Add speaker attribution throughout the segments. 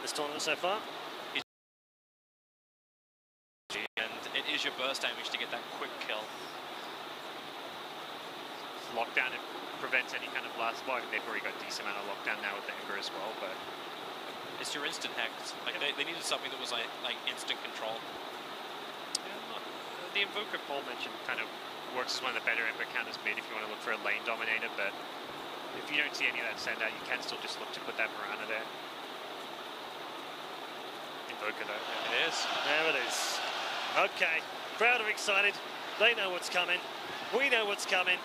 Speaker 1: this tournament so far.
Speaker 2: And it is your burst damage to get that quick kill.
Speaker 3: Lockdown, it prevents any kind of blast block, and they've already got a decent amount of lockdown now with the Ember as well, but...
Speaker 2: It's your instant hex. Like, they needed something that was like instant control.
Speaker 3: Yeah, the Invoker Paul mentioned kind of works as one of the better Ember counters mid if you want to look for a lane dominator, but if you don't see any of that send out, you can still just look to put that Mirana there. Invoker though.
Speaker 2: It is.
Speaker 1: There it is. Okay, crowd are excited. They know what's coming. We know what's coming.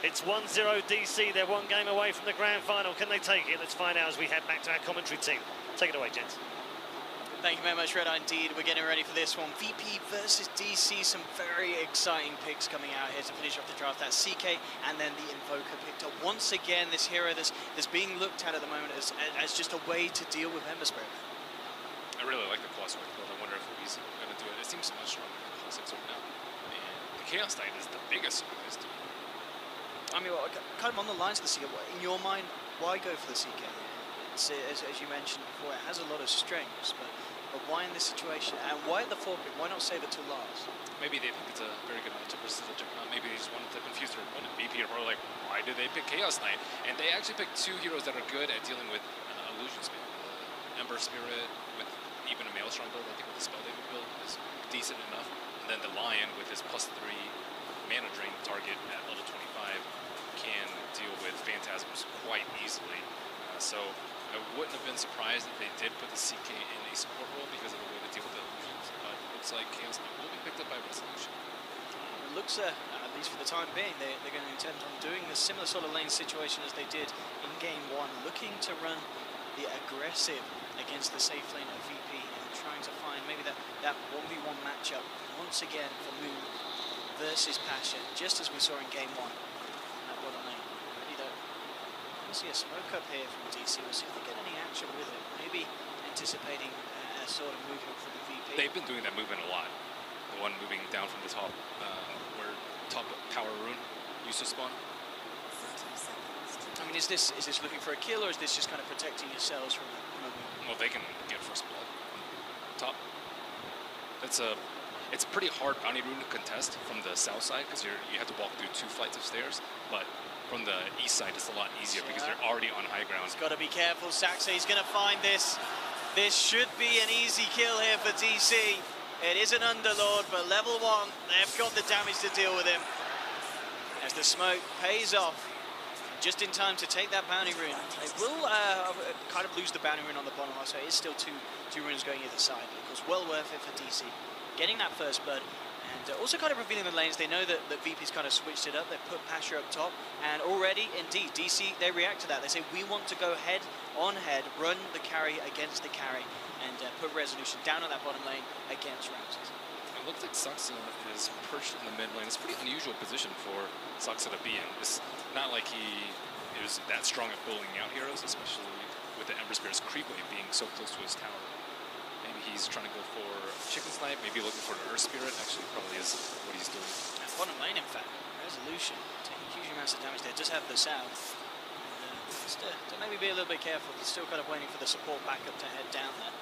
Speaker 1: It's 1-0 DC. They're one game away from the grand final. Can they take it? Let's find out as we head back to our commentary team. Take it away, gents.
Speaker 4: Thank you very much, Red. Indeed, we're getting ready for this one. VP versus DC. Some very exciting picks coming out here to finish off the draft. That's CK and then the Invoker picked up. Once again, this hero that's being looked at the moment as just a way to deal with Ember Spirit.
Speaker 5: I really like the Classic build. I wonder if he's going to do it. It seems much stronger than the Classics right now. And the Chaos Knight is the biggest of this team.
Speaker 4: I mean, well, kind of on the lines of the CK, in your mind, why go for the CK? It's, as you mentioned before, it has a lot of strengths, but why in this situation? And why at the 4 pick? Why not save it till last?
Speaker 5: Maybe they think it's a very good matchup versus the Juggernaut. Maybe they just wanted to confuse their opponent. VP are like, why did they pick Chaos Knight? And they actually picked two heroes that are good at dealing with Illusion Spirit. Ember Spirit with even a Maelstrom build, I think with the Spell David build is decent enough. And then the Lion with his +3 mana drain target at level 25 can deal with Phantasms quite easily. So I wouldn't have been surprised if they did put the CK in a support role because of the way to deal with the illusions. But it looks like Chaos Knight will be picked up by Resolution.
Speaker 4: It looks, at least for the time being, they're going to intend on doing a similar sort of lane situation as they did in Game 1, looking to run the aggressive against the safe lane of VP and trying to find maybe that 1v1 matchup once again for Moon versus Pasha, just as we saw in Game 1. That bottom lane. Ready though. We'll see a smoke up here from DC. We'll see if they get any action with it. Maybe anticipating a sort of movement from the VP.
Speaker 5: They've been doing that movement a lot. The one moving down from the top, where top power rune used to spawn.
Speaker 4: I mean, is this looking for a kill, or is this just kind of protecting yourselves from a movement?
Speaker 5: Well, they can get first blood on top. It's a pretty hard bounty rune to contest from the south side because you have to walk through 2 flights of stairs. But from the east side, it's a lot easier because they're already on high ground.
Speaker 4: He's got to be careful. Saxa, he's going to find this. This should be an easy kill here for DC. It is an Underlord, but level 1, they've got the damage to deal with him. As the smoke pays off, just in time to take that bounty rune. They will kind of lose the bounty rune on the bottom half, so it is still two runes going either side. Of course, well worth it for DC. Getting that first blood, and also kind of revealing the lanes. They know that VP's kind of switched it up. They've put Pasha up top, and already, indeed, DC, they react to that. They say, we want to go head on head, run the carry against the carry, and put Resolution down on that bottom lane against Ramses.
Speaker 5: It looks like Saxa is perched in the mid lane. It's a pretty unusual position for Saxa to be in. It's not like he is that strong at pulling out heroes, especially with the Ember Spirit's creep wave being so close to his tower. Maybe he's trying to go for Chicken Snipe, maybe looking for the Earth Spirit. Actually, probably is what he's doing.
Speaker 4: At bottom lane, in fact, Resolution taking huge amounts of damage there. Just have the south. Just to maybe be a little bit careful. He's still kind of waiting for the support backup to head down there.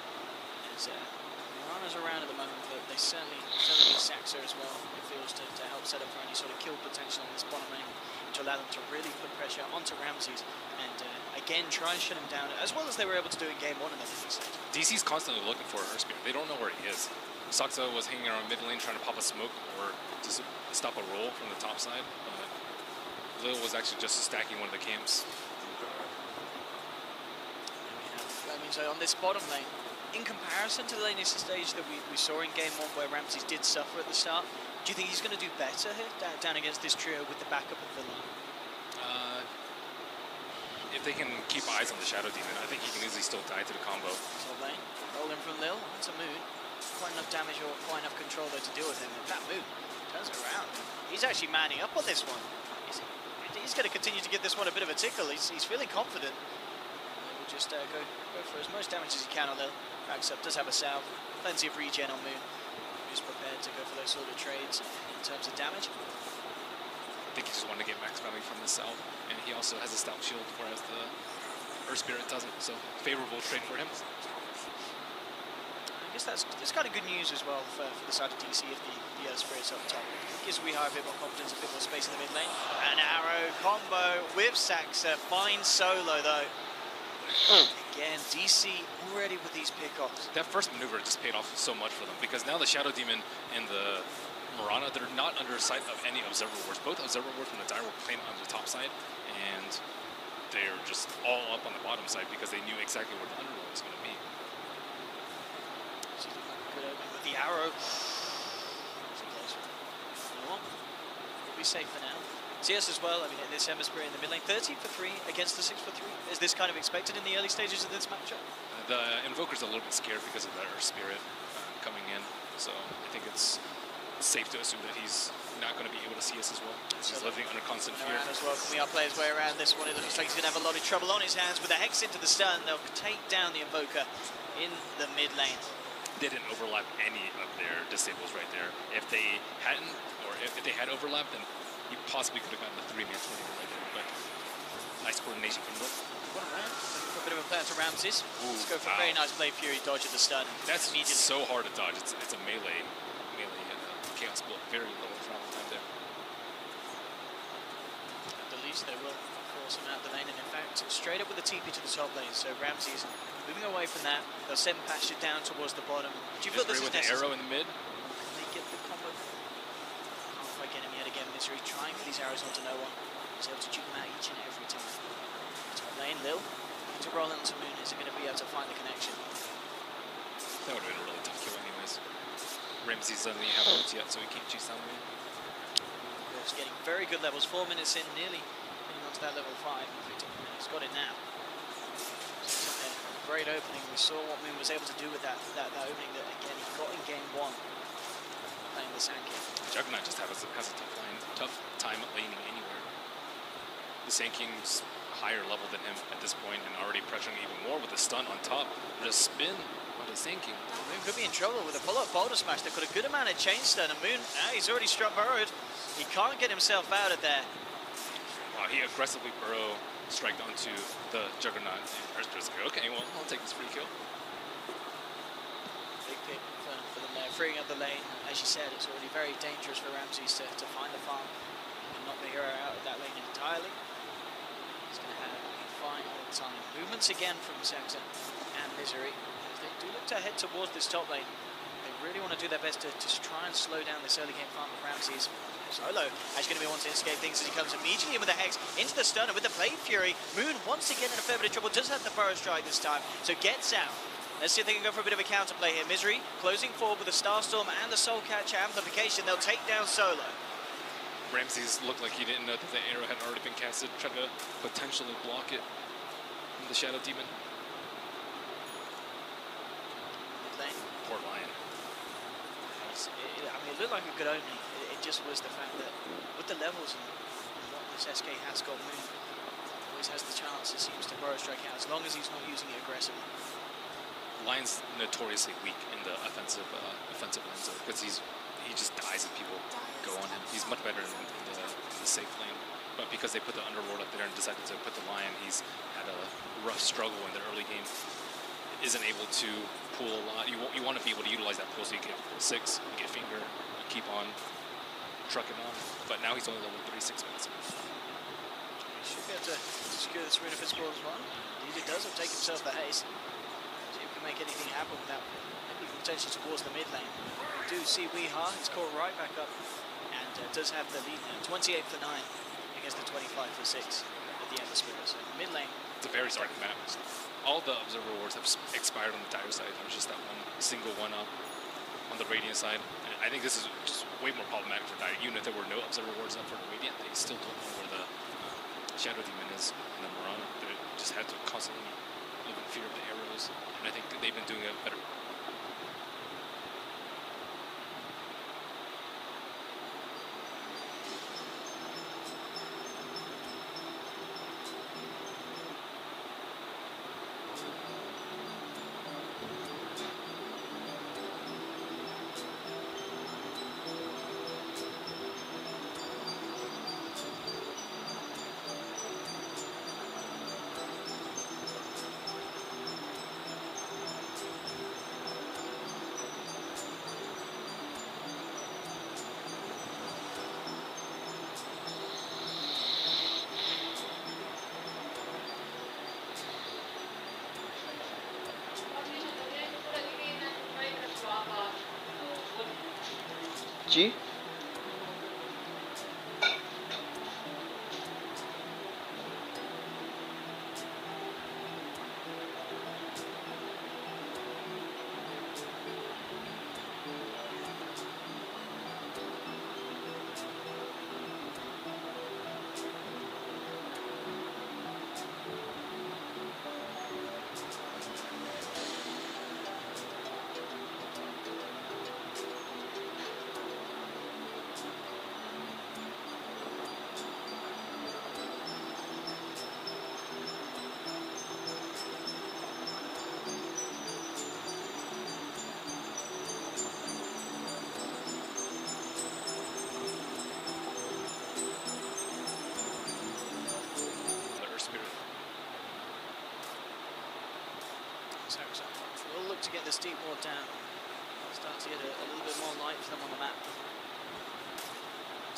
Speaker 4: As Mirana's around at the moment, but they certainly need Saxa as well. It feels to help set up for any sort of kill potential on this bottom lane, to allow them to really put pressure onto Ramses and again try and shut him down, as well as they were able to do in Game 1 in the defense.
Speaker 5: DC's constantly looking for Earth Spirit. They don't know where he is. Saxa was hanging around mid lane trying to pop a smoke or to stop a roll from the top side, but Lil was actually just stacking one of the camps.
Speaker 4: I mean, so on this bottom lane, in comparison to the laning stage that we saw in Game 1 where Ramses did suffer at the start, do you think he's going to do better here down against this trio with the backup of the line?
Speaker 5: If they can keep eyes on the Shadow Demon, I think he can easily still die to the combo.
Speaker 4: Top lane, rolling from Lil onto Moon. Quite enough damage or quite enough control there to deal with him. If that Moon turns it around, he's actually manning up on this one. He's going to continue to give this one a bit of a tickle. He's feeling confident. He'll just go for as much damage as he can on Lil. Racks up, does have a salve, plenty of regen on Moon. He's prepared to go for those sort of trades in terms of damage.
Speaker 5: I think he just wanted to get max value from the salve, and he also has a stout shield, whereas the Earth Spirit doesn't, so favorable trade for him.
Speaker 4: I guess that's kind of good news as well for the side of DC if the other Spirits up top. It gives Weehaw a bit more confidence, a bit more space in the mid lane. An arrow combo with Saxa, finds Solo though. Again, DC already with these pickoffs.
Speaker 5: That first maneuver just paid off so much for them because now the Shadow Demon and the Mirana, they're not under sight of any Observer Wards. Both Observer Wards from the Dire were playing on the top side, and they're just all up on the bottom side because they knew exactly where the Underworld was going to be.
Speaker 4: Good opening with the arrow. We'll be safe for now. CS as well, I mean, this Hemisphere in the mid lane, 13 for 3 against the 6 for 3. Is this kind of expected in the early stages of this matchup?
Speaker 5: The Invoker's a little bit scared because of the Earth Spirit coming in, so I think it's safe to assume that he's not going to be able to see us as well. He's living under constant fear.
Speaker 4: As well, can we play his way around this one? It looks like he's going to have a lot of trouble on his hands with the Hex into the stun. They'll take down the Invoker in the mid lane.
Speaker 5: They didn't overlap any of their disables right there. If they hadn't, or if they had overlapped, then he possibly could have gotten the 3-man tornado right there. But nice coordination from them.
Speaker 4: What a round. A bit of a play to Ramses. Let's go for a very nice play. Fury dodge at the stun.
Speaker 5: That's so hard to dodge. It's a melee chaos blow. Very little travel time there.
Speaker 4: At the least, they will force him out the lane, and in fact, straight up with the TP to the top lane. So Ramses moving away from that. They'll send Pasture down towards the bottom. Do you feel this is
Speaker 5: with the arrow in the mid?
Speaker 4: They get the combo. Can't quite get him yet again. Misery trying for these arrows onto no one. He's able to shoot them out each and every time. Top lane, Lil. To roll into Moon, is it going to be able to find the connection?
Speaker 5: That would have been a really tough kill anyways. Ramses doesn't even have ults yet, so he can't chase down Moon.
Speaker 4: He's getting very good levels. 4 minutes in, nearly getting onto that level 5. He's got it now. Great opening. We saw what Moon was able to do with that opening that again he got in game 1 playing the Sand King.
Speaker 5: Juggernaut just has a tough time laning anywhere. The Sand King's higher level than him at this point and already pressuring even more with the stun on top. There's a spin on the Sand King.
Speaker 4: Moon could be in trouble with a pull-up boulder smash. They've got a good amount of chain stun, and Moon, he's already struck burrowed. He can't get himself out of there.
Speaker 5: Wow, he aggressively burrow striked onto the Juggernaut. And just like, okay, well, I'll take this free kill.
Speaker 4: Big pick for them there, freeing up the lane. As you said, it's already very dangerous for Ramses to find the farm and knock the hero out of that lane entirely. He's going to have a fine all the time. Movements again from Saxon and Misery. They do look to head towards this top lane. They really want to do their best to just try and slow down this early game farm of Ramses. Solo actually going to be wanting to escape things as he comes immediately with the Hex into the stun, and with the Blade Fury, Moon once again in a fair bit of trouble, does have the Burrow Strike this time, so gets out. Let's see if they can go for a bit of a counterplay here. Misery closing forward with the Starstorm and the Soul Catcher amplification. They'll take down Solo.
Speaker 5: Ramses looked like he didn't know that the arrow had already been casted, trying to potentially block it from the Shadow Demon.
Speaker 4: Mid-lane.
Speaker 5: Poor Lion.
Speaker 4: I mean, it looked like a good opening. It just was the fact that with the levels and what this SK has got, Moon always has the chance, it seems, to Burrow Strike out, as long as he's not using it aggressively.
Speaker 5: Lion's notoriously weak in the offensive lanes because he just dies if people go on him. He's much better in the safe lane, but because they put the Underlord up there and decided to put the Lion, he's had a rough struggle in the early game. Isn't able to pull a lot. You want to be able to utilize that pull so you get 6, you get finger, you keep on trucking on. But now he's only level 36 minutes.
Speaker 4: He should be able to secure this rune if it's score as well. Indeed it does. He'll take himself the haste. See if he can make anything happen with that. Maybe potentially towards the mid lane. We do see Weehaw. He's caught right back up and does have the lead now. 28 for 9 against the 25 for 6 at the end of Spirit. So mid lane.
Speaker 5: It's a very starting map. All the Observer Wards have expired on the Dire side. There's just that one single one-up on the Radiant side. And I think this is just way more problematic for Dire. Even if there were no Observer Wards up for the Radiant, they still don't know where the Shadow Demon is and the Mirana. They just had to constantly live in fear of the arrows. And I think they've been doing a better
Speaker 6: GG.
Speaker 4: So we'll look to get this deep ward down. Start to get a little bit more light for them on the map.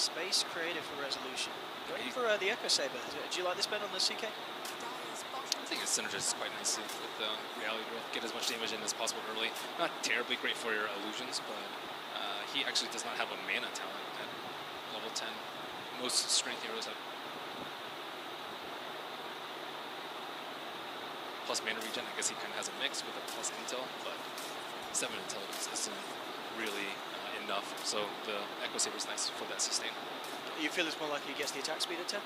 Speaker 4: Space creative for resolution. Going for the Echo Saber. Do you like this bet on the CK?
Speaker 5: I think it synergizes quite nicely with the reality drift. Get as much damage in as possible early. Not terribly great for your illusions, but he actually does not have a mana talent at level 10. Most strength heroes have plus mana regen. I guess he kind of has a mix with a plus intel, but 7 intelligence isn't really enough. So the Echo Saber is nice for that sustain.
Speaker 4: You feel it's more likely he gets the attack speed at 10?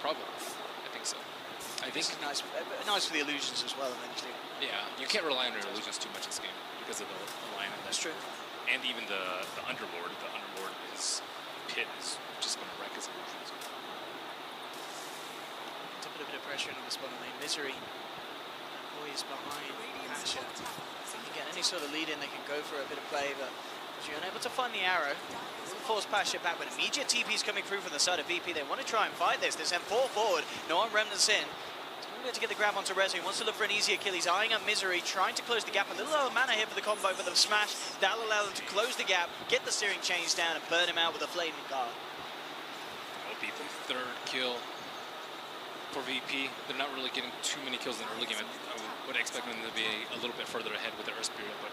Speaker 5: Probably. I think so. I think
Speaker 4: nice for the illusions as well eventually.
Speaker 5: Yeah, you can't rely on your illusions too much in this game because of the line.
Speaker 4: That's true.
Speaker 5: And even the Underlord. The Underlord is Pit is just going to wreck his illusions.
Speaker 4: To put a bit of pressure into this bottom lane. Misery. Always behind Asher. If they can get any sort of lead in, they can go for a bit of play, but you're unable to find the arrow. Force Pasha back, but immediate TP's coming through from the side of VP. They want to try and fight this. They send 4 forward. No one remnants in. To get the grab onto Rezo. He wants to look for an easier kill. He's eyeing up Misery, trying to close the gap. A little lower mana here for the combo, but the smash, that'll allow them to close the gap, get the steering chains down, and burn him out with a flaming guard.
Speaker 5: people. Third kill for VP. They're not really getting too many kills in the early game. I would expect them to be a little bit further ahead with the Earth Spirit, but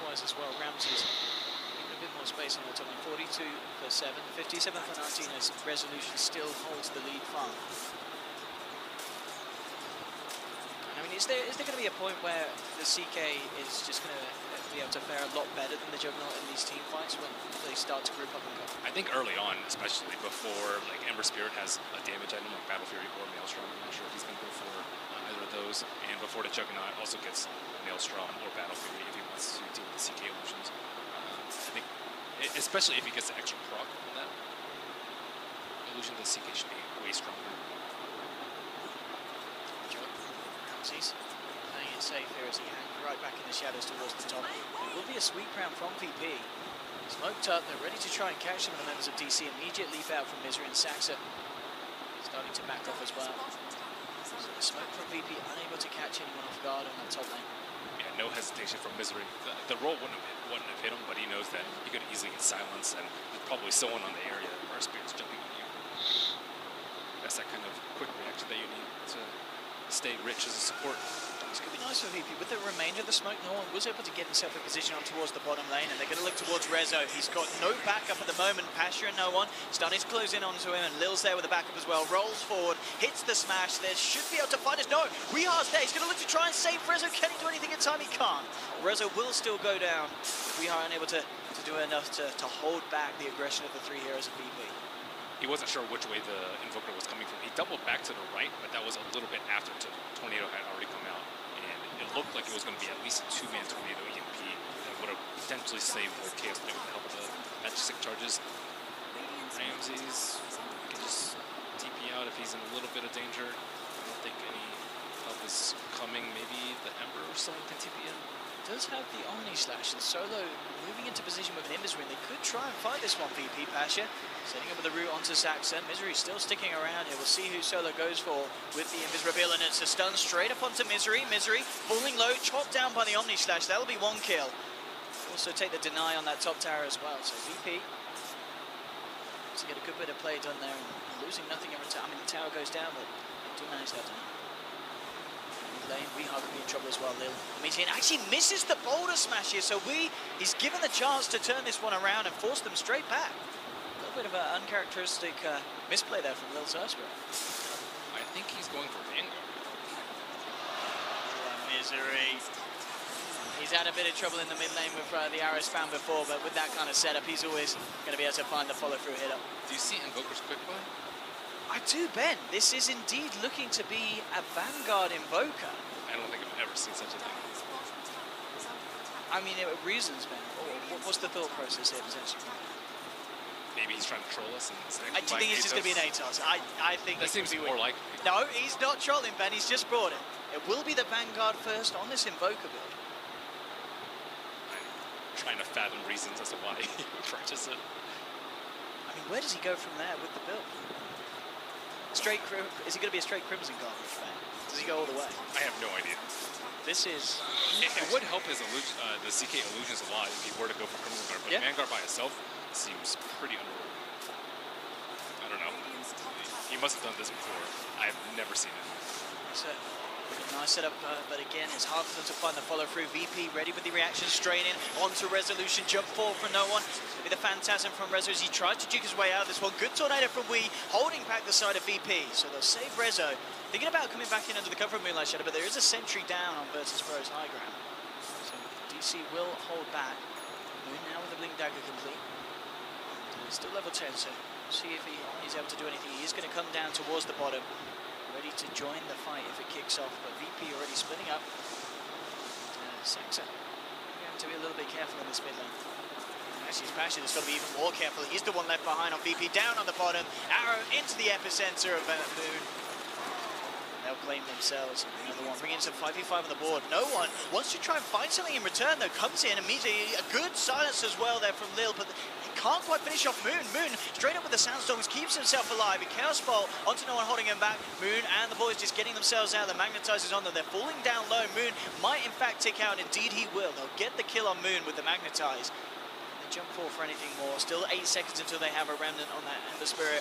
Speaker 4: wise as well. Ramsey's a bit more space on the top. 42 for 7, 57 for 19 as Resolution still holds the lead far. I mean, is there going to be a point where the CK is just going to be able to fare a lot better than the Juggernaut in these team fights when they start to group up and go?
Speaker 5: I think early on, especially before like Ember Spirit has a damage item like Battle Fury or Maelstrom. I'm not sure if he's going to go for either of those. And before the Juggernaut also gets Maelstrom or Battle Fury if he wants to deal with the CK illusions. I think, especially if he gets the extra proc on that illusion, the CK should be way stronger.
Speaker 4: Ramsey's playing it safe here as he hangs right back in the shadows towards the top. It will be a sweep round from VP. Smoked up, they're ready to try and catch some of the members of DC. Immediate leap out from Misery and Saxa. Starting to back off as well. So the smoke from VP, unable to catch anyone off guard on that top lane.
Speaker 5: Yeah, no hesitation from Misery. The roll wouldn't have hit him, but he knows that he could easily get silenced, and there's probably someone on the area where Spirit's jumping on you. That's that kind of quick reaction that you need to stay rich as a support.
Speaker 4: It's going to be nice for VP. With the remainder of the smoke, no one was able to get himself in position on towards the bottom lane, and they're going to look towards Rezo. He's got no backup at the moment. Pasha and no one starting to close in onto him, and Lil's there with the backup as well. Rolls forward, hits the smash. There should be able to find us. No, Rihar's there. He's going to look to try and save Rezo. Can he do anything in time? He can't. Rezo will still go down. Rihar unable to do enough to hold back the aggression of the three heroes of VP.
Speaker 5: He wasn't sure which way the Invoker was coming from. He doubled back to the right, but that was a little bit after Tornado had already come out. And it looked like it was going to be at least a two-man Tornado EMP that would have potentially saved the Chaos Blade with the help of the Majestic Charges. Ramsey's can just TP out if he's in a little bit of danger. I don't think any help is coming. Maybe the Ember or someone can TP in.
Speaker 4: Does have the Omni Slash, and Solo moving into position with an Invis Ring. They could try and fight this one, VP. Pasha setting up with the route onto Saxa. Misery still sticking around here. We'll see who Solo goes for with the Invis Reveal, and it's a stun straight up onto Misery. Misery falling low, chopped down by the Omni Slash. That'll be one kill. Also take the deny on that top tower as well. So VP to get a good bit of play done there, and losing nothing in return. I mean, the tower goes down, but they do manage that. Lane, Weehar could be in trouble as well. Lil immediately actually misses the boulder smash here, so he's given the chance to turn this one around and force them straight back. A little bit of an uncharacteristic misplay there from Lil Zerspur.
Speaker 5: I think he's going for Vanguard.
Speaker 4: Misery. He's had a bit of trouble in the mid lane with the arrow spam before, but with that kind of setup, he's always going to be able to find the follow-through hitter.
Speaker 5: Do you see Invoker's quick buy?
Speaker 4: I do, Ben. This is indeed looking to be a Vanguard Invoker.
Speaker 5: I don't think I've ever seen such a thing.
Speaker 4: I mean, reasons, Ben. What's the thought process here, potentially?
Speaker 5: Maybe he's trying to troll us. And
Speaker 4: I do think it's just going to be an ATOS. I think
Speaker 5: that seems more likely.
Speaker 4: No, he's not trolling, Ben. He's just brought it. It will be the Vanguard first on this Invoker build.
Speaker 5: I'm trying to fathom reasons as to why he would purchase it.
Speaker 4: I mean, where does he go from there with the build? Is he going to be a straight Crimson Guard, Ben? Does he go all the way?
Speaker 5: I have no idea.
Speaker 4: This is...
Speaker 5: It would help his the CK illusions a lot if he were to go for Crimson Guard, but Vanguard by itself seems pretty underrated. I don't know. He must have done this before. I've never seen it.
Speaker 4: So, nice setup, but again, it's hard for them to find the follow-through. VP ready with the reaction, straight in, onto Resolution, jump forward from no one. It's going to be the Phantasm from Rezo as he tries to duke his way out of this one. Good tornado from Wee, holding back the side of VP. So they'll save Rezo. Thinking about coming back in under the cover of Moonlight Shadow, but there is a sentry down on Virtus Pro's high ground. So DC will hold back. Moon now with the Blink Dagger complete. And still level 10, so see if he's able to do anything. He is going to come down towards the bottom, ready to join the fight if it kicks off, but VP already splitting up. Saxa, we have to be a little bit careful in this mid lane. Actually, his passion has got to be even more careful. He's the one left behind on VP, down on the bottom. Arrow into the epicenter of Moon. They'll claim themselves. Another one, bringing some 5v5 on the board. No one wants to try and find something in return, though. Comes in immediately. A good silence as well there from Lil, but he can't quite finish off Moon. Moon straight up with the Sandstorms, keeps himself alive. A Chaos Bolt onto no one holding him back. Moon and the boys just getting themselves out. The Magnetizer's on them. They're falling down low. Moon might in fact tick out. Indeed he will. They'll get the kill on Moon with the Magnetize. Jump forward for anything more. Still 8 seconds until they have a remnant on that Ember Spirit.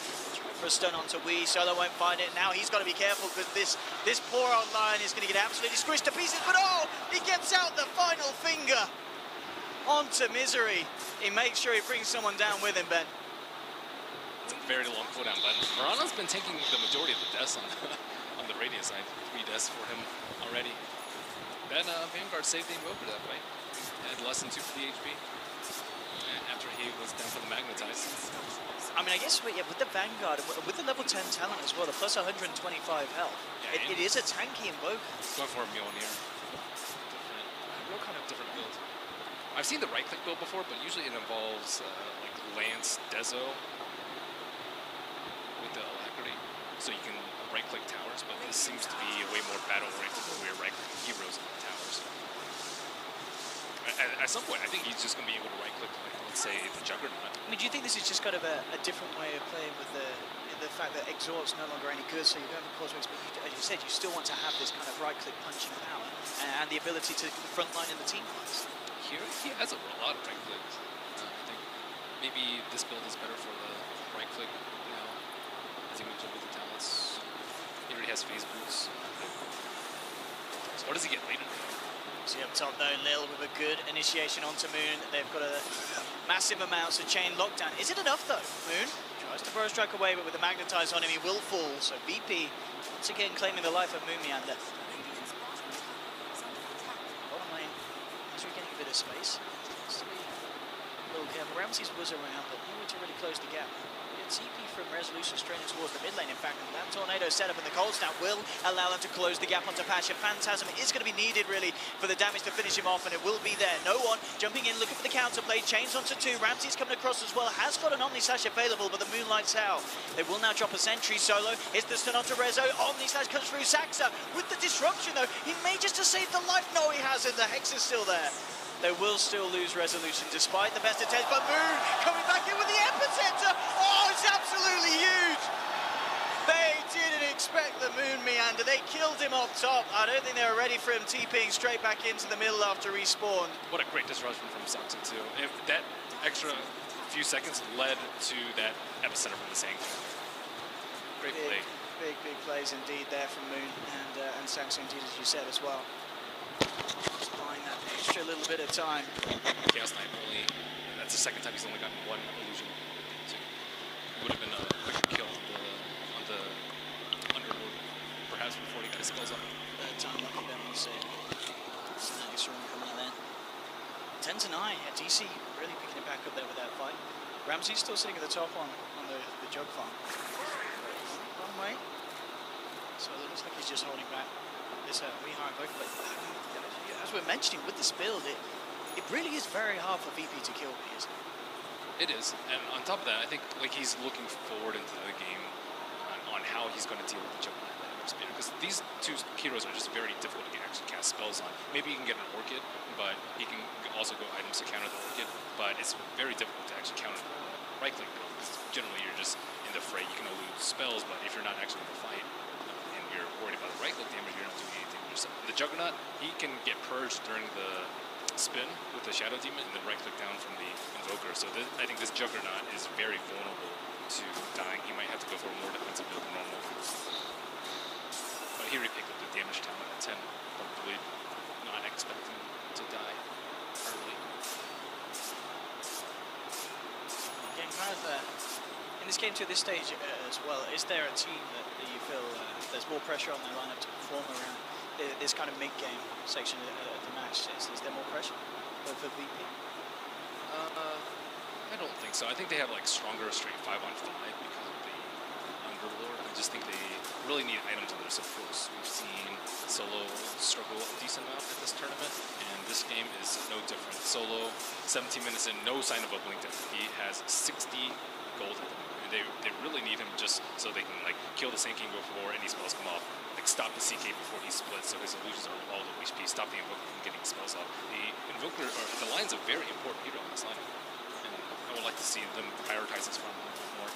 Speaker 4: For a stun onto Wee. Solo won't find it. Now he's got to be careful because this poor old lion is going to get absolutely squished to pieces. But oh, he gets out the final finger onto Misery. He makes sure he brings someone down with him, Ben.
Speaker 5: It's a very long cooldown, but Marana's been taking the majority of the deaths on the Radiant side. 3 deaths for him already. Then Vanguard saved the Invoker that fight. Had less than 2 for the HP. After he was down for the Magnetize.
Speaker 4: I mean, I guess with the Vanguard, with the level 10 talent as well, the plus 125 health,
Speaker 5: yeah,
Speaker 4: it is a tanky Invoker.
Speaker 5: Going for a Mjolnir. Real kind of different build. I've seen the right-click build before, but usually it involves like Lance, Dezo with the Alacrity, so you can right-click towers, but this seems to be way more battle-oriented where you're right-clicking heroes on the towers. At some point, I think he's just going to be able to right-click, like, let's say, the Juggernaut.
Speaker 4: I mean, do you think this is just kind of a different way of playing with the fact that Exhaust's no longer any good, so you don't have causeways, but as you said, you still want to have this kind of right-click punching power and the ability to frontline in the team fights?
Speaker 5: Here, he has a lot of right-clicks. I think maybe this build is better for the right-click now, as he moves over the talents. He already has phase boots. So what does he get later?
Speaker 4: See up top though, Lil with a good initiation onto Moon. They've got a massive amounts of chain lockdown. Is it enough though? Moon tries to burrow strike away, but with the Magnetize on him, he will fall. So VP once again claiming the life of Moon Meander. Bottom lane, as we're getting a bit of space. A little careful. Ramses was around, but nowhere to really close the gap. TP from Resolution straight in towards the mid lane. In fact, that tornado setup in the cold snap will allow them to close the gap onto Pasha. Phantasm is going to be needed really for the damage to finish him off, and it will be there. No one jumping in, looking for the counterplay. Chains onto 2. Ramsey's coming across as well. Has got an Omni Slash available, but the Moonlight's out. They will now drop a sentry solo. It's the stun onto Rezo. Omni Slash comes through. Saxa with the disruption though. He may just have saved the life. No, he hasn't. The Hex is still there. They will still lose Resolution despite the best attempts, but Moon coming back in with the epicenter. Oh, it's absolutely huge. They didn't expect the Moon Meander. They killed him off top. I don't think they were ready for him TPing straight back into the middle after respawn.
Speaker 5: What a great disruption from Saxa too. If that extra few seconds led to that epicenter from the Sang. Great play.
Speaker 4: Big plays indeed there from Moon and Samsung indeed, as you said as well. Just buying that extra little bit of time.
Speaker 5: Chaos Knight only, that's the second time he's only gotten one illusion. So it would have been a quicker kill on the Underlord, perhaps before he got his spells up.
Speaker 4: Third time lucky then we'll see. It's an extra one coming out then. 10 to 9, yeah, DC really picking it back up there with that fight. Ramsey's still sitting at the top on the jug farm. One way. So it looks like he's just holding back this wee high book. But as we're mentioning with this build, it really is very hard for VP to kill me, isn't it?
Speaker 5: It is, and on top of that, I think like he's looking forward into the game on how he's going to deal with the Juggernaut speeder, because these two heroes are just very difficult to actually cast spells on. Maybe he can get an Orchid, but he can also go items to counter the Orchid, but it's very difficult to actually counter the right-click build, because generally you're just in the fray. You can only use spells, but if you're not actually in the fight and you're worried about the right-click damage, you're not doing anything yourself. The Juggernaut, he can get purged during the spin with the Shadow Demon and then right-click down from the Invoker. So I think this Juggernaut is very vulnerable to dying. He might have to go for a more defensive build than normal. But here he picked up the damage talent at 10, probably not expecting to die early.
Speaker 4: Again, kind of in this game to this stage as well, is there a team that you feel there's more pressure on their lineup to perform around this kind of mid-game section of the match? Is there more pressure for VP?
Speaker 5: I don't think so. I think they have like stronger straight 5-on-5 because of the Underlord. I just think they really need items on their supports. We've seen Solo struggle a decent amount at this tournament, and this game is no different. Solo, 17 minutes in, no sign of a blink death. He has 60 gold at the moment. They really need him just so they can like kill the Sand King before any spells come off, like stop the CK before he splits, so his illusions are all low HP, stop the Invoker from getting spells off. The Invoker, or the Lion's a very important hero in this lineup, and I would like to see them prioritize this farm a little bit more.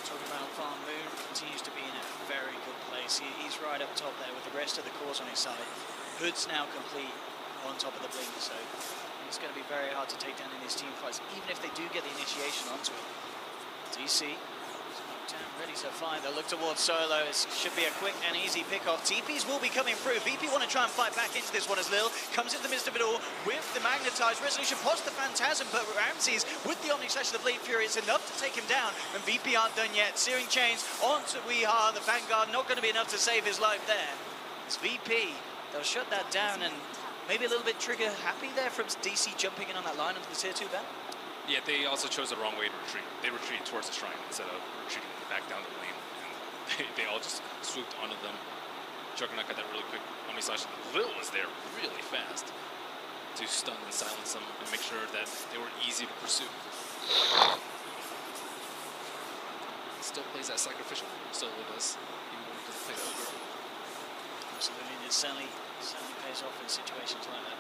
Speaker 4: Talking about Farm, Moon continues to be in a very good place. He's right up top there with the rest of the cores on his side. Hood's now complete on top of the blink, so it's going to be very hard to take down in his team fights, even if they do get the initiation onto it. DC, down, ready to fire. They'll look towards Solo. It should be a quick and easy pick-off. TPs will be coming through. VP want to try and fight back into this one as Lil comes into the midst of it all with the magnetized resolution, pots the Phantasm, but Ramses with the Omni Slash of the Blade Fury, it's enough to take him down, and VP aren't done yet. Searing Chains onto Weeha, the Vanguard, not going to be enough to save his life there. It's VP. They'll shut that down, and maybe a little bit trigger happy there from DC jumping in on that line onto the tier 2 ban.
Speaker 5: Yeah, they also chose the wrong way to retreat. They retreated towards the shrine instead of retreating back down the lane. And they all just swooped onto them. Juggernaut got that really quick Omni Slash. Lil was there really fast to stun and silence them and make sure that they were easy to pursue. Still plays that sacrificial, still with us, even when he doesn't play that girl.
Speaker 4: Absolutely, it certainly pays off in situations like that.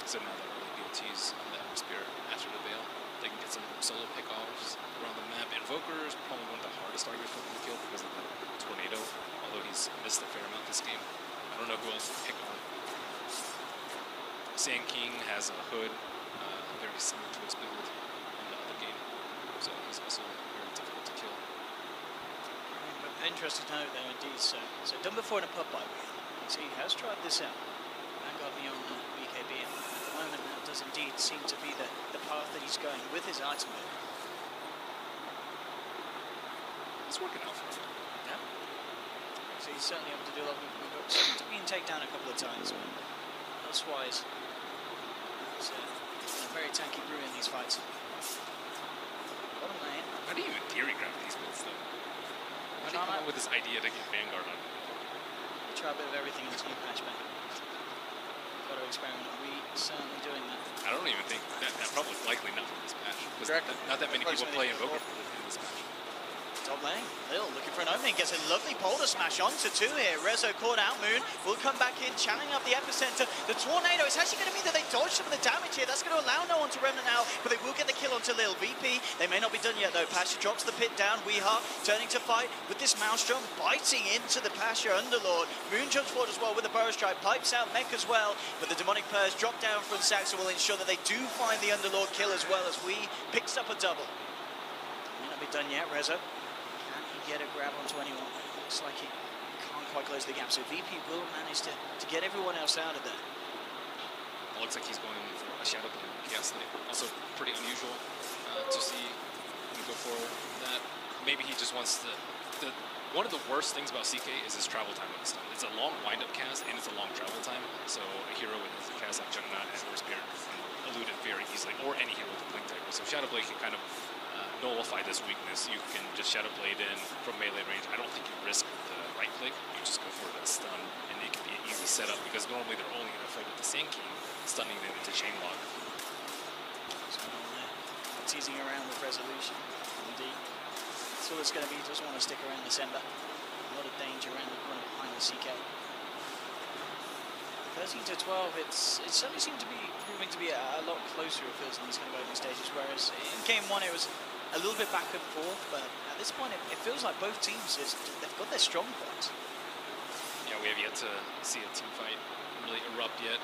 Speaker 5: So now that early BOTs on the Spear after the Veil, they can get some solo pickoffs around the map. Invoker is probably one of the hardest targets for him to kill because of the tornado, although he's missed a fair amount this game. I don't know who else to pick on. Sand King has a hood, very similar to his build in the other game, so he's also very difficult to kill.
Speaker 4: Interesting note there indeed, so done before in a pub by Wheel. So he has tried this out. Vanguard Neon BKB, and at the moment that does indeed seem to be the path that he's going with his item build.
Speaker 5: It's working out for him.
Speaker 4: Yeah. So he's certainly able to do a lot. We've got been taken down a couple of times, but elsewise, it's been a very tanky brew in these fights. Bottom lane.
Speaker 5: How do you even theory grab these builds though? How do you come up with this idea to get Vanguard on?
Speaker 4: We try a bit of everything in this new patch, man. Got to experiment. We certainly doing that.
Speaker 5: I don't even think that probably likely not from this patch. Because not that many people play Invoker in this match.
Speaker 4: Top lane, Lil looking for an opening, gets a lovely boulder smash onto 2 here. Rezo caught out, Moon will come back in, channeling up the epicenter. The tornado, it's actually going to mean that they dodge some of the damage here. That's going to allow no one to Remnant now, but they will get the kill onto Lil. VP, they may not be done yet though. Pasha drops the pit down, Weeha turning to fight with this Maelstrom, biting into the Pasha Underlord. Moon jumps forward as well with the Burrow Strike, pipes out Mech as well, but the Demonic Purge drop down from Saxa will ensure that they do find the Underlord kill as well as we picks up a double. May not be done yet, Rezo. Get a grab onto anyone. Looks like he can't quite close the gap, so VP will manage to get everyone else out of there.
Speaker 5: It looks like he's going for a Shadow Blade Chaos Knight. Also pretty unusual to see him go for that. Maybe he just wants one of the worst things about CK is his travel time with the stun. It's a long wind-up cast and it's a long travel time, so a hero with his cast like Juggernaut and War Spirit can elude it very easily, or any hero with Blink Dagger. So Shadow Blade can kind of nullify this weakness. You can just Shadow Blade in from melee range. I don't think you risk the right click. You just go for that stun, and it can be an easy setup because normally they're only going to fight with the Sand King, stunning them into chain lock.
Speaker 4: Teasing around with Resolution. Indeed. That's all it's going to be. He doesn't want to stick around December. A lot of danger around the corner behind the CK. 13 to 12, it certainly seemed to be proving to be a lot closer, it feels, in these kind of opening stages, whereas in game 1 it was a little bit back and forth, but at this point it feels like both teams, they've got their strong points.
Speaker 5: Yeah, we have yet to see a team fight really erupt yet.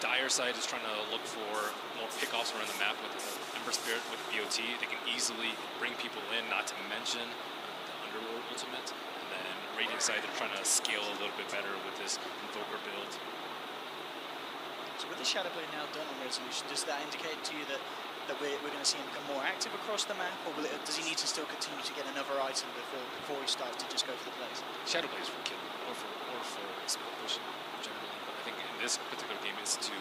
Speaker 5: Dire side is trying to look for more pickoffs around the map with the Ember Spirit, with the BOT. They can easily bring people in, not to mention the Underworld ultimate. And then Radiant side, they're trying to scale a little bit better with this Invoker build.
Speaker 4: So with the Shadow Blade now done on Resolution, does that indicate to you that we're going to see him become more active across the map, or does he need to still continue to get another item before he starts to just go for the plays?
Speaker 5: Shadow Blade is for killing, or for split pushing generally, but I think in this particular game is to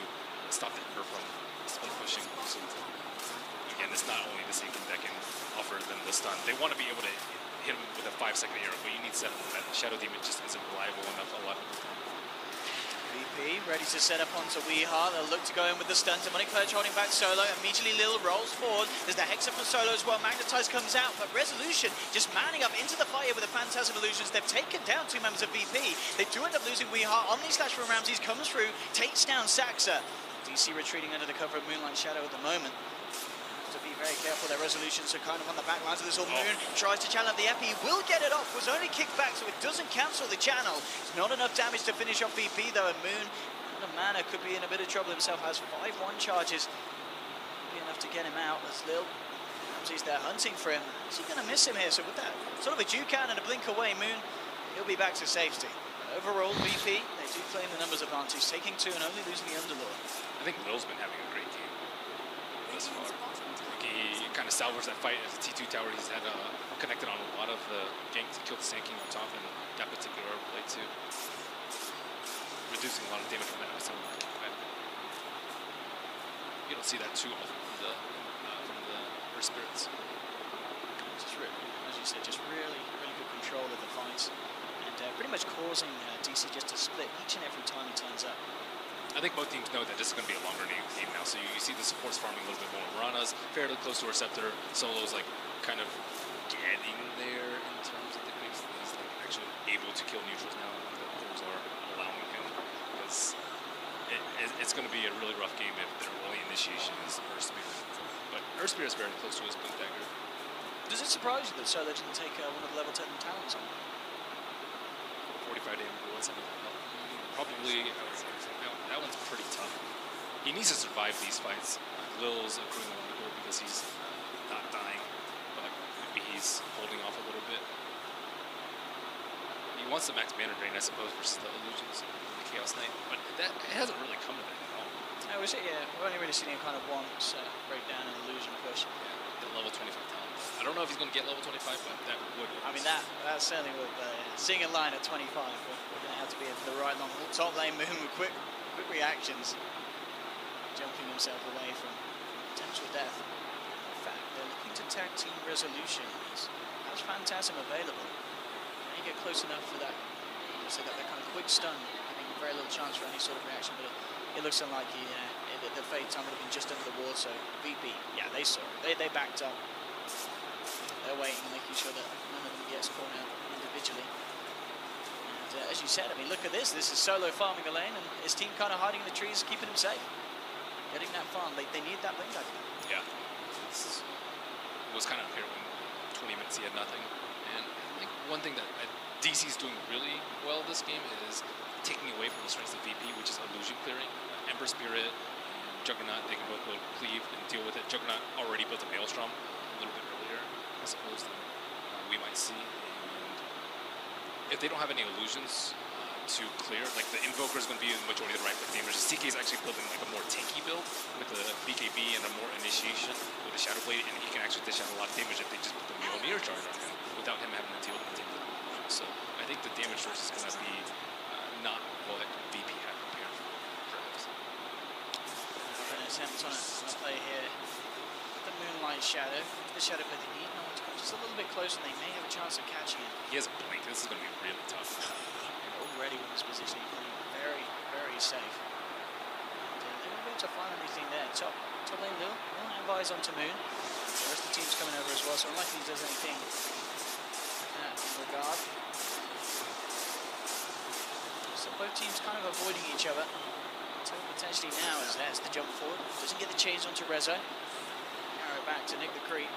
Speaker 5: stop the Ember from split pushing. So again, it's not only the Sinking that can offer them the stun. They want to be able to hit him with a 5-second arrow, but you need setup. That Shadow Demon just isn't reliable enough a lot of the time.
Speaker 4: VP ready to set up onto Weeha. They'll look to go in with the stun. Demonic Purge holding back Solo. Immediately Lil rolls forward. There's the Hexa from Solo as well. Magnetize comes out, but Resolution just manning up into the fight here with the Phantasm Illusions. They've taken down 2 members of VP. They do end up losing Weeha. Omni Slash from Ramses comes through, takes down Saxa. DC retreating under the cover of Moonlight Shadow at the moment. To be very careful, their Resolutions are kind of on the back lines of this all. Moon tries to channel up the Epi, will get it off, was only kicked back, so it doesn't cancel the channel. It's not enough damage to finish off VP though, and Moon, the mana, could be in a bit of trouble himself, has 5-1 charges. Could be enough to get him out as Lil Ramsey's there hunting for him. Is he going to miss him here? So with that sort of a Dukan and a blink away, Moon, he'll be back to safety. Overall, VP, they do claim the numbers advantage, taking 2 and only losing the Underlord.
Speaker 5: I think Lil's been having a great game thus far. He kind of salvaged that fight as a T2 tower. He's had connected on a lot of the ganks. He killed the Sand King on top in that particular play too. Reducing a lot of damage from that. You don't see that too often from the Earth Spirits.
Speaker 4: Just really, as you said, just really good control of the fights. And pretty much causing DC just to split each and every time he turns up.
Speaker 5: I think both teams know that this is going to be a longer game now, so you see the supports farming a little bit more. Rana's fairly close to her Scepter. Solo's like kind of getting there in terms of the base. He's like actually able to kill neutrals now. Those are allowing him, because it's going to be a really rough game if their only initiation is Earth Spirit. But Earth Spirit is very close to his Blink Dagger.
Speaker 4: Does it surprise you that Solo didn't take one of the level 10 talents on?
Speaker 5: 45 damage bullets. Probably, that one's pretty tough. He needs to survive these fights. Lil's accruing a little because he's not dying, but maybe he's holding off a little bit. He wants the max mana drain, I suppose, versus the illusions and the Chaos Knight, but it hasn't really come to that at all.
Speaker 4: No, we've only really seen him kind of once break down an illusion push.
Speaker 5: Yeah, the level 25 talent. I don't know if he's going to get level 25, but that would.
Speaker 4: I mean, that certainly would. Seeing a line at 25, we're going to have to be at the right long haul. Top lane Moon with quick reactions, jumping himself away from potential death. In fact, they're looking to tag team Resolution. That's Phantasm available. When you get close enough for that, so that kind of quick stun, having very little chance for any sort of reaction, but it looks unlikely. The Fade time would have been just under the wall, so VP, yeah, they saw it. They backed up. They're waiting, making sure that none of them gets corner individually. And as you said, I mean, look at this. This is Solo farming the lane, and his team kind of hiding in the trees, keeping him safe. Getting that farm, they need that lane, I think.
Speaker 5: Yeah. It was kind of clear when 20 minutes he had nothing. And I think one thing that DC is doing really well this game is taking away from the strengths of VP, which is illusion clearing. Ember Spirit and Juggernaut, they can both go cleave and deal with it. Juggernaut already built a Maelstrom a little bit earlier, as opposed to we might see. And if they don't have any illusions to clear, like the Invoker is going to be the majority of the right-click damage. CK is actually building like a more tanky build with the BKB and a more initiation with the Shadow Blade, and he can actually dish out a lot of damage if they just put the Mjolnir charge on him without him having to deal with the illusion. So I think the damage source is going to be not what VP had prepared for us.
Speaker 4: An attempt on a play here. The Moonlight Shadow. The Shadow Blade they need. No one to come just a little bit closer, and they may have a chance of catching him.
Speaker 5: He has a blink. This is going to be really tough.
Speaker 4: Already with his positioning, playing very, very safe. And, they won't be able to find anything there. Top lane, Lil advise onto Moon. The rest of the team's coming over as well, so unlikely he does anything in that regard. So both teams kind of avoiding each other. So potentially now as that's the jump forward. Doesn't get the chase onto Rezo. Arrow back to Nick the Creep.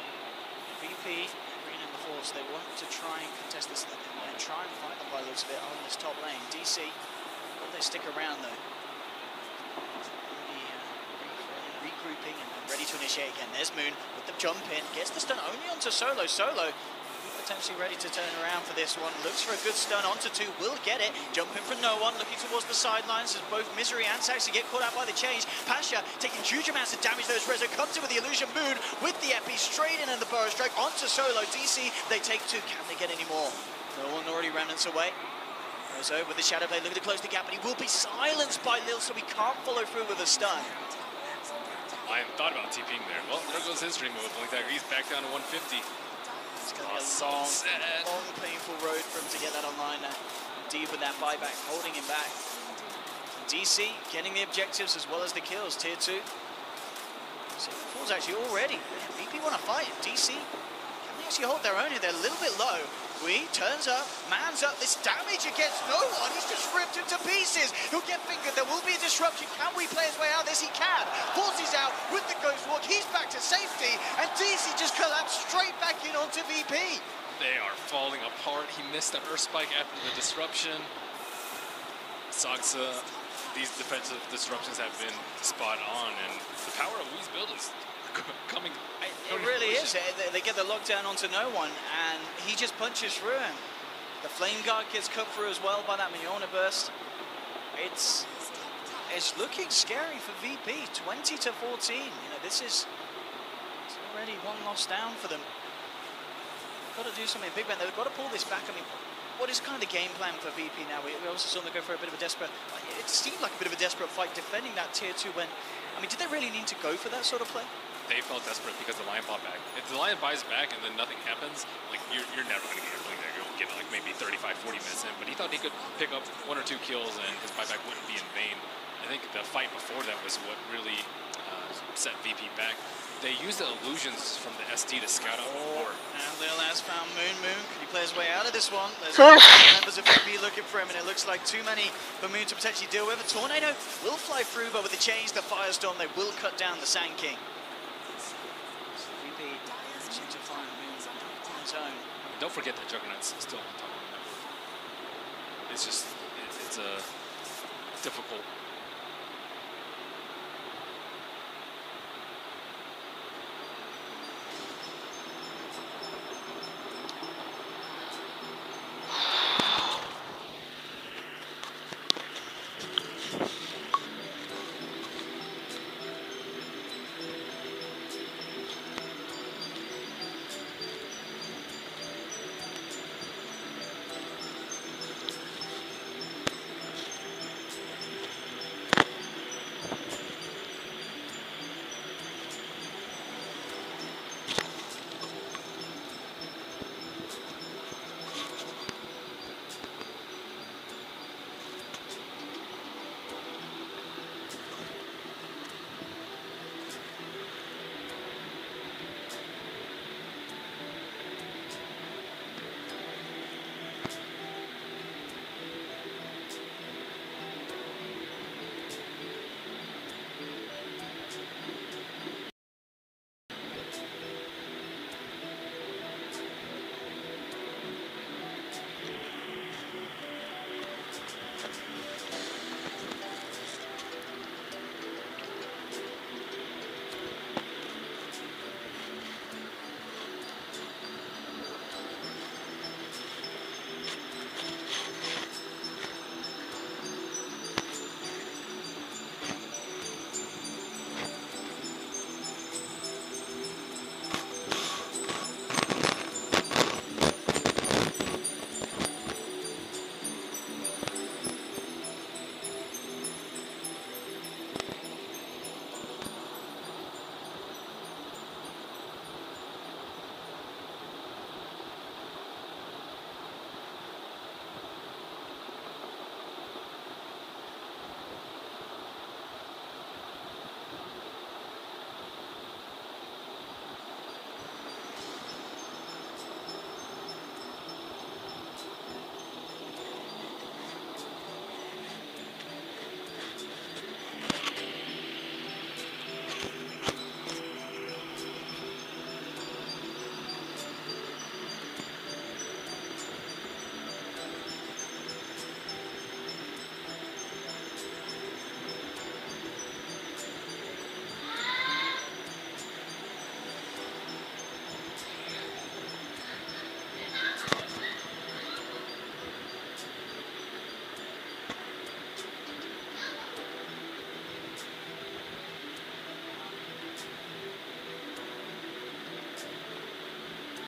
Speaker 4: VP, Green and the Force, they want to try and contest this and try and fight the by looks of it on this top lane. DC, will they stick around though? Regrouping and ready to initiate again. There's Moon with the jump in, gets the stun only onto Solo. Solo potentially ready to turn around for this one. Looks for a good stun onto 2, will get it. Jumping from no one, looking towards the sidelines as both Misery and Saxy get caught out by the change. Pasha taking huge amounts of damage. Those Rezo comes in with the illusion. Moon with the Epi straight in and the Burrow Strike onto Solo. DC, they take 2. Can they get any more? No one, already remnants away. Rezo with the Shadow Blade looking to close the gap, but he will be silenced by Lil, so he can't follow through with a stun.
Speaker 5: I hadn't thought about TPing there. Well, there goes his dream move. Blink Dagger. He's back down to 150.
Speaker 4: It's going to be a long, painful road for him to get that online now. Deep with that buyback, holding him back. DC getting the objectives as well as the kills, tier 2. So Paul's actually already. VP want to fight. DC, can they actually hold their own here? They're a little bit low. Wee turns up, mans up. This damage against no one. He's just ripped into pieces. He'll get fingered. There will be a disruption. Can we play his way out of this? He can. Forces out with the Ghost Walk. He's back to safety. And DC just collapsed straight back in onto VP.
Speaker 5: They are falling apart. He missed the Earth Spike after the disruption. Sagsa, these defensive disruptions have been spot on. And the power of Wee's build is coming.
Speaker 4: It really is. They get the lockdown onto no one, and he just punches through him. The Flame Guard gets cut through as well by that Mjolnir burst. It's looking scary for VP. 20 to 14. You know, it's already one loss down for them. They've got to do something big, man. They've got to pull this back. I mean, what is kind of the game plan for VP now? We also saw them go for a bit of a desperate. It seemed like a bit of a desperate fight defending that tier 2 when. I mean, did they really need to go for that sort of play?
Speaker 5: They felt desperate because the Lion fought back. If the Lion buys back and then nothing happens, like you're never going to get your Blink Dagger. You'll get like maybe 35, 40 minutes in. But he thought he could pick up 1 or 2 kills and his buyback wouldn't be in vain. I think the fight before that was what really set VP back. They used the illusions from the SD to scout out more.
Speaker 4: Now Lil has found Moon. Can he play his way out of this one? There's members of VP looking for him, and it looks like too many for Moon to potentially deal with. A Tornado will fly through, but with the change, the Firestorm, they will cut down the Sand King. VP seems to find Moon on his own.
Speaker 5: Don't forget that Juggernaut's still on top of the network. It's just, it's a difficult